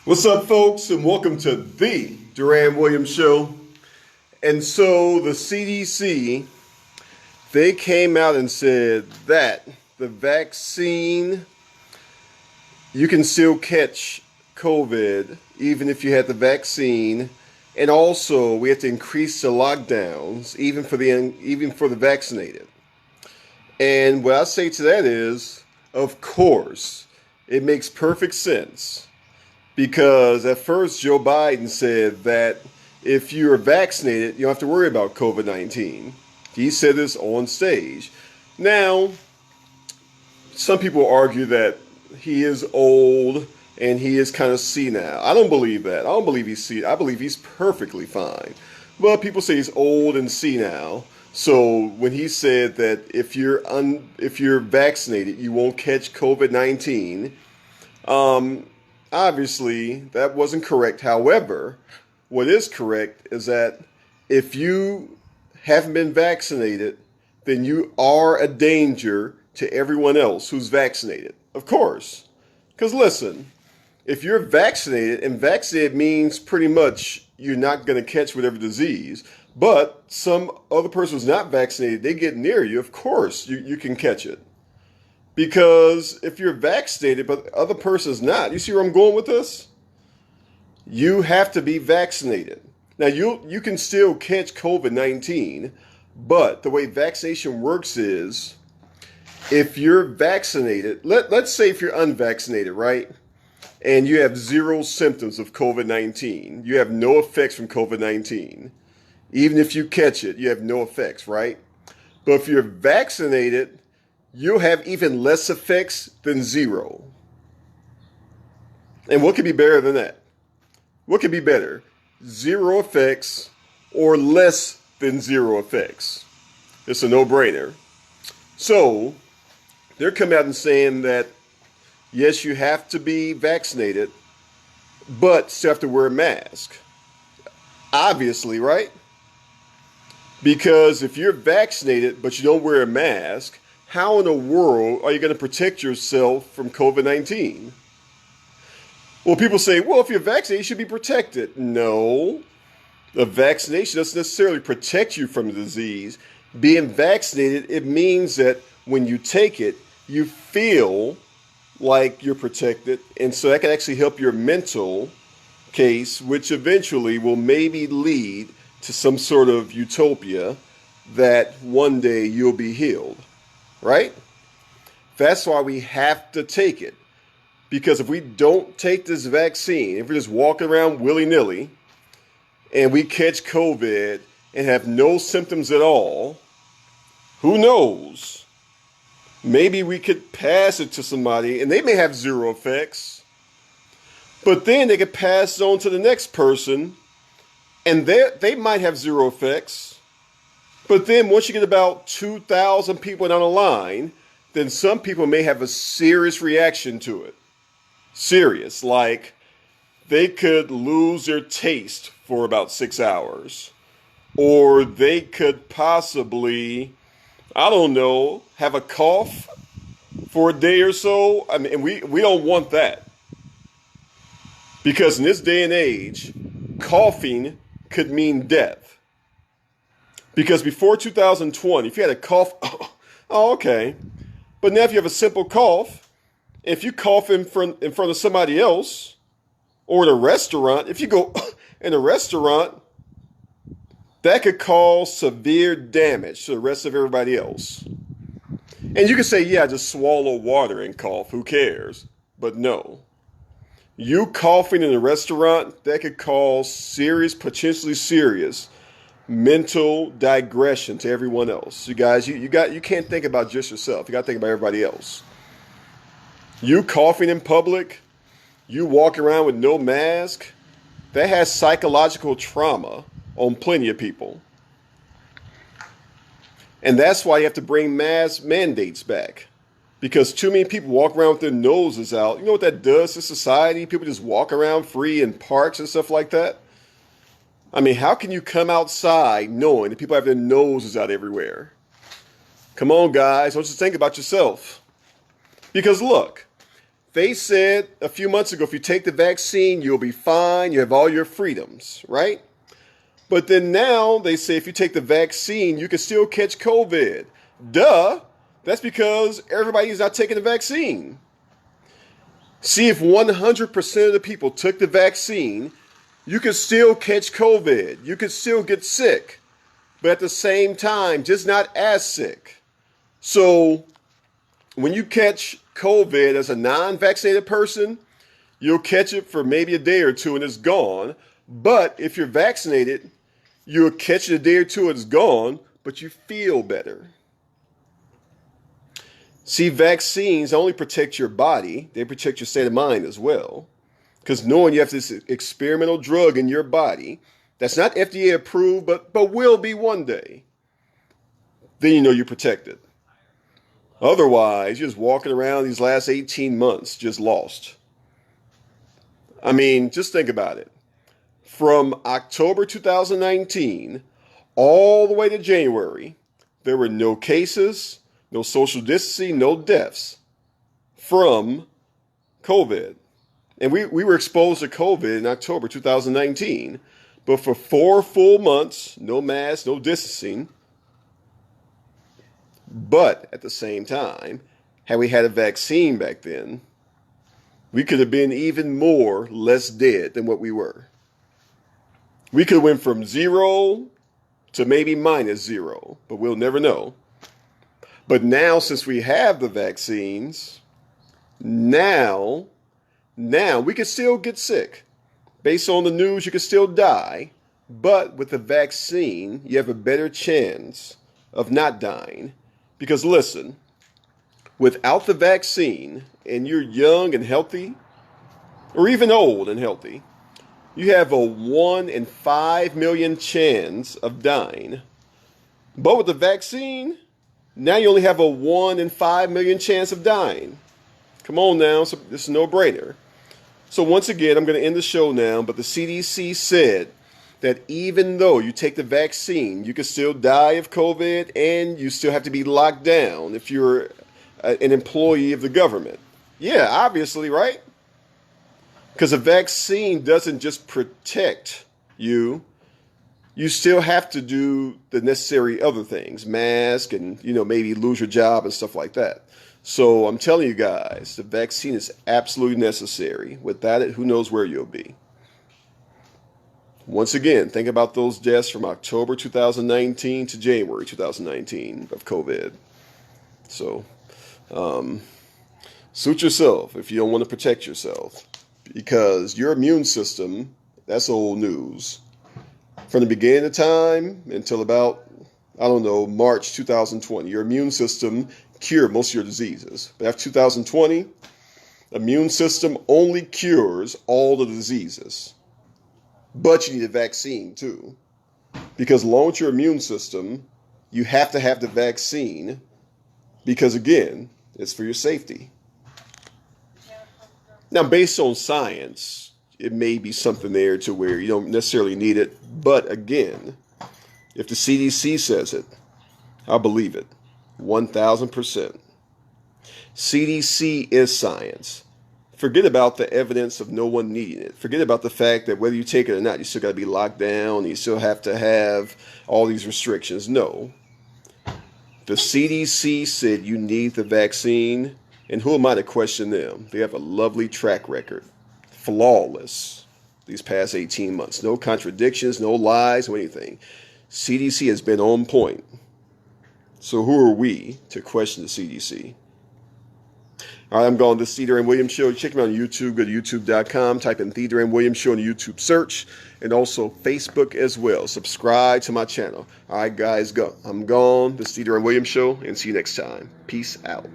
What's up, folks, and welcome to the Doran Williams Show. And so the CDC, they came out and said that the vaccine, you can still catch COVID even if you had the vaccine. And also, we have to increase the lockdowns even for the vaccinated. And what I say to that is, of course, it makes perfect sense. Because at first Joe Biden said that if you're vaccinated, you don't have to worry about COVID-19. He said this on stage. Now, some people argue that he is old and he is kind of senile. I don't believe that. I don't believe he's senile. I believe he's perfectly fine. Well, people say he's old and senile. So when he said that if you're vaccinated, you won't catch COVID-19, obviously, that wasn't correct. However, what is correct is that if you haven't been vaccinated, then you are a danger to everyone else who's vaccinated. Of course. Because listen, if you're vaccinated, and vaccinated means pretty much you're not going to catch whatever disease, but some other person who's not vaccinated, they get near you, of course you can catch it. Because if you're vaccinated, but the other person's not, you see where I'm going with this? You have to be vaccinated. Now, you can still catch COVID-19, but the way vaccination works is, if you're vaccinated, let's say if you're unvaccinated, right? And you have zero symptoms of COVID-19. You have no effects from COVID-19. Even if you catch it, you have no effects, right? But if you're vaccinated, you'll have even less effects than zero. And what could be better than that? What could be better? Zero effects or less than zero effects? It's a no-brainer. So they're coming out and saying that, yes, you have to be vaccinated, but still have to wear a mask. Obviously, right? Because if you're vaccinated but you don't wear a mask, how in the world are you going to protect yourself from COVID-19? Well, people say, well, if you're vaccinated, you should be protected. No, the vaccination doesn't necessarily protect you from the disease. Being vaccinated, it means that when you take it, you feel like you're protected. And so that can actually help your mental case, which eventually will maybe lead to some sort of utopia that one day you'll be healed. Right? That's why we have to take it. Because if we don't take this vaccine, if we're just walking around willy-nilly and we catch COVID and have no symptoms at all, who knows? Maybe we could pass it to somebody and they may have zero effects, but then they could pass it on to the next person and they might have zero effects. But then once you get about 2,000 people down the line, then some people may have a serious reaction to it. Serious, like they could lose their taste for about 6 hours. Or they could possibly, I don't know, have a cough for a day or so. I mean, we don't want that. Because in this day and age, coughing could mean death. Because before 2020, if you had a cough, oh, okay. But now if you have a simple cough, if you cough in front of somebody else, or in a restaurant, if you go in a restaurant, that could cause severe damage to the rest of everybody else. And you could say, yeah, just swallow water and cough, who cares? But no. You coughing in a restaurant, that could cause serious, potentially serious mental digression to everyone else. You guys, you can't think about just yourself. You got to think about everybody else. You coughing in public, you walk around with no mask, that has psychological trauma on plenty of people. And that's why you have to bring mask mandates back. Because too many people walk around with their noses out. You know what that does to society? People just walk around free in parks and stuff like that. I mean, how can you come outside knowing that people have their noses out everywhere? Come on, guys. Don't just think about yourself. Because look, They said a few months ago, if you take the vaccine, you'll be fine. You have all your freedoms, right? But then now they say if you take the vaccine, you can still catch COVID. Duh. That's because everybody's not taking the vaccine. See, if 100% of the people took the vaccine, you could still catch COVID. You could still get sick. But at the same time, just not as sick. So when you catch COVID as a non-vaccinated person, you'll catch it for maybe a day or two and it's gone. But if you're vaccinated, you'll catch it a day or two and it's gone, but you feel better. See, vaccines only protect your body. They protect your state of mind as well. Because knowing you have this experimental drug in your body that's not FDA approved, but will be one day, then you know you're protected. Otherwise, you're just walking around these last 18 months just lost. I mean, just think about it. From October 2019 all the way to January, there were no cases, no social distancing, no deaths from COVID. And we were exposed to COVID in October 2019. But for 4 full months, no mask, no distancing. But at the same time, had we had a vaccine back then, we could have been even less dead than what we were. We could have went from 0 to maybe -0, but we'll never know. But now, since we have the vaccines, now we can still get sick. Based on the news, you can still die. But with the vaccine, you have a better chance of not dying. Because listen, without the vaccine, and you're young and healthy, or even old and healthy, you have a 1 in 5 million chance of dying. But with the vaccine, now you only have a 1 in 5 million chance of dying. Come on now, so this is a no-brainer. So once again, I'm going to end the show now, but the CDC said that even though you take the vaccine, you can still die of COVID and you still have to be locked down if you're an employee of the government. Yeah, obviously, right? Because a vaccine doesn't just protect you. You still have to do the necessary other things, mask and, maybe lose your job and stuff like that. So I'm telling you guys, the vaccine is absolutely necessary. Without it, who knows where you'll be. Once again, think about those deaths from October 2019 to January 2019 of COVID. So, suit yourself if you don't want to protect yourself. Because your immune system, that's old news. From the beginning of time until about, March 2020, your immune system cured most of your diseases. But after 2020, immune system only cures all the diseases. But you need a vaccine too. Because along with your immune system, you have to have the vaccine because, again, it's for your safety. Now, based on science, it may be something there to where you don't necessarily need it. But again, if the CDC says it, I'll believe it 1,000%. CDC is science. Forget about the evidence of no one needing it. Forget about the fact that whether you take it or not, you still got to be locked down. You still have to have all these restrictions. No. The CDC said you need the vaccine. And who am I to question them? They have a lovely track record. Flawless these past 18 months. No contradictions, no lies, no anything. CDC has been on point. So who are we to question the CDC? All right, I'm going to The Doran Williams Show. Check me out on YouTube. Go to youtube.com. Type in The Doran Williams Show in the YouTube search. And also Facebook as well. Subscribe to my channel. All right, guys, go. I'm gone. This is The Doran Williams Show. And see you next time. Peace out.